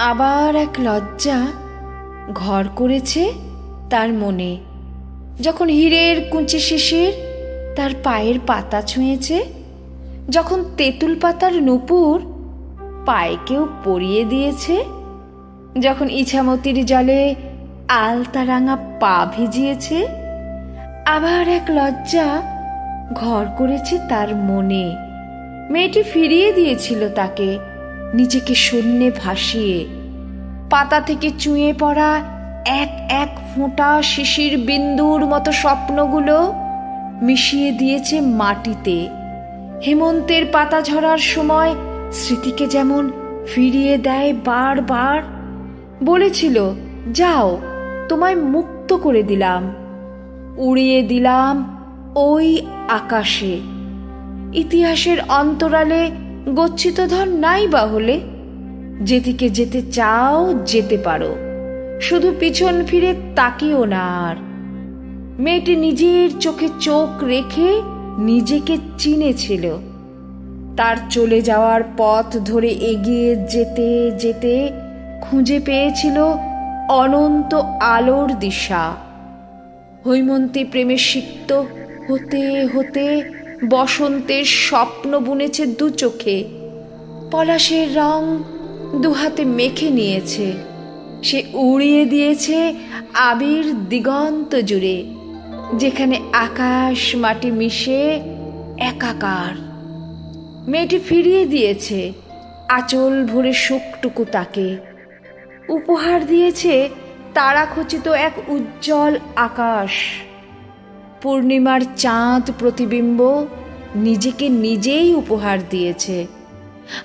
আবার এক লজ্জা ঘর করেছে তার মনে, যখন হীরের কুঞ্চি শিশির তার পায়ের পাতা ছুঁয়েছে, যখন তেঁতুল পাতার নূপুর পায়ে কেউ পরিয়ে দিয়েছে, যখন ইছামতির জলে আলতা রাঙা পা ভিজিয়েছে। আবার এক লজ্জা ঘর করেছে তার মনে। মেয়েটি ফিরিয়ে দিয়েছিল তাকে, নিজেকে শূন্যে ভাসিয়ে। পাতা থেকে চুঁয়ে পড়া এক এক ফোঁটা শিশির বিন্দুর মতো স্বপ্নগুলো মিশিয়ে দিয়েছে মাটিতে। হেমন্তের পাতা ঝরার সময় স্মৃতিকে যেমন ফিরিয়ে দেয় বারবার। বলেছিল, যাও, তোমায় মুক্ত করে দিলাম, উড়িয়ে দিলাম ওই আকাশে। ইতিহাসের অন্তরালে গচ্ছিত ধন নাই বা হলে, যেদিকে যেতে চাও যেতে পারো, শুধু পিছন ফিরে তাকিও না আর। মেয়েটি নিজের চোখে চোখ রেখে নিজেকে চিনেছিল। তার চলে যাওয়ার পথ ধরে এগিয়ে যেতে যেতে খুঁজে পেয়েছিল অনন্ত আলোর দিশা। হৈমন্তী প্রেমে সিক্ত হতে হতে বসন্তের স্বপ্ন বুনেছে দু চোখে। পলাশের রং দুহাতে মেখে নিয়েছে, সে উড়িয়ে দিয়েছে আবির দিগন্ত জুড়ে, যেখানে আকাশ মাটি মিশে একাকার। মেয়েটি ফিরিয়ে দিয়েছে আঁচল ভরে সুখটুকু তাকে, উপহার দিয়েছে তারাখচিত এক উজ্জ্বল আকাশ। পূর্ণিমার চাঁদ প্রতিবিম্ব নিজেকে নিজেই উপহার দিয়েছে।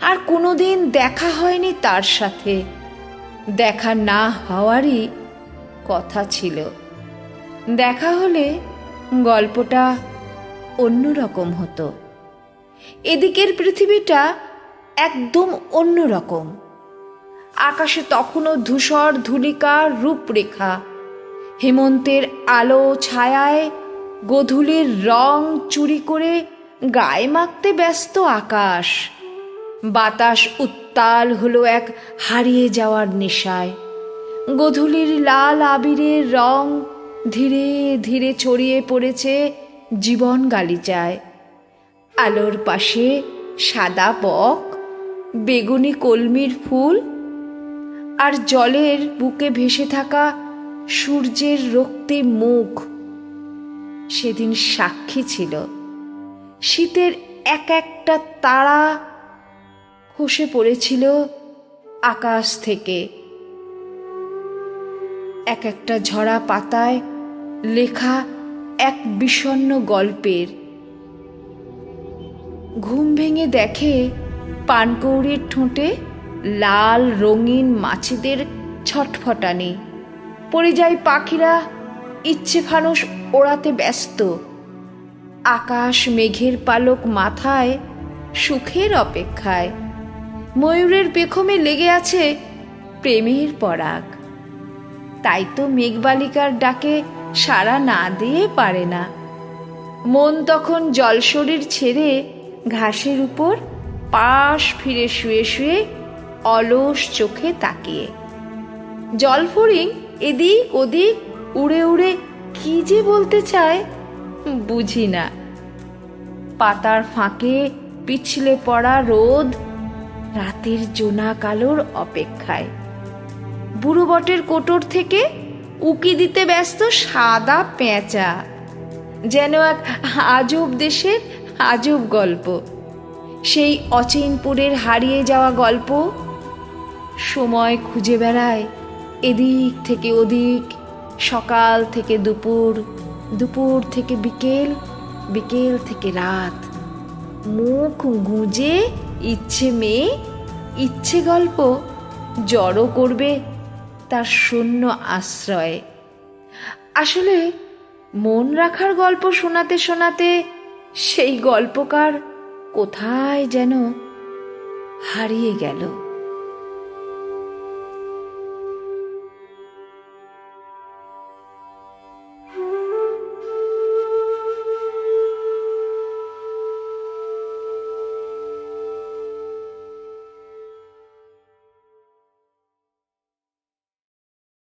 আর কোনোদিন দেখা হয়নি তার সাথে, দেখা না হওয়ারই কথা ছিল। দেখা হলে গল্পটা অন্যরকম হতো। এদিকের পৃথিবীটা একদম অন্যরকম। আকাশে তখনও ধূসর ধূলিকার রূপরেখা। হেমন্তের আলো ছায়ায় গোধূলির রং চুরি করে গায়ে মাখতে ব্যস্ত আকাশ। বাতাস উত্তাল হলো এক হারিয়ে যাওয়ার নেশায়। গোধূলির লাল আবিরের রং ধীরে ধীরে ছড়িয়ে পড়েছে জীবন গালিচায়। আলোর পাশে সাদা বক, বেগুনি কলমির ফুল, আর জলের বুকে ভেসে থাকা সূর্যের রক্তিম মুখ সেদিন সাক্ষী ছিল। শীতের এক একটা তারা খসে পড়েছিল আকাশ থেকে, এক একটা ঝরা পাতায় লেখা এক বিষণ্ণ গল্পের। ঘুম ভেঙে দেখে পানকৌড়ির ঠোঁটে লাল রঙিন মাছিদের ছটফটানি। পরিযায়ী পাখিরা ইচ্ছে ফানুস ওড়াতে ব্যস্ত। আকাশ মেঘের পালক মাথায় সুখের অপেক্ষায়। ময়ূরের পেখমে লেগে আছে প্রেমের পরাগ। তাই তো মেঘবালিকার ডাকে সাড়া না দিয়ে পারে না। মন তখন জলশরীর ছেড়ে ঘাসের উপর পাশ ফিরে শুয়ে শুয়ে অলস চোখে তাকিয়ে। জলফড়িং এদিক ওদিক উড়ে উড়ে কি যে বলতে চায় বুঝি না। পাতার ফাঁকে পিছলে পড়া রোদ রাতের জোনাক আলোর অপেক্ষায়। বুড়ো বটের কোটর থেকে উকি দিতে ব্যস্ত সাদা পেঁচা, যেন এক আজব দেশের আজব গল্প। সেই অচিনপুরের হারিয়ে যাওয়া গল্প। সময় খুঁজে বেড়ায় এদিক থেকে ওদিক, সকাল থেকে দুপুর, দুপুর থেকে বিকেল, বিকেল থেকে রাত। মুখ গুঁজে ইচ্ছে মেয়ে, ইচ্ছে গল্প জড়ো করবে তার শূন্য আশ্রয়ে। আসলে মন রাখার গল্প শোনাতে শোনাতে সেই গল্পকার কোথায় যেন হারিয়ে গেল।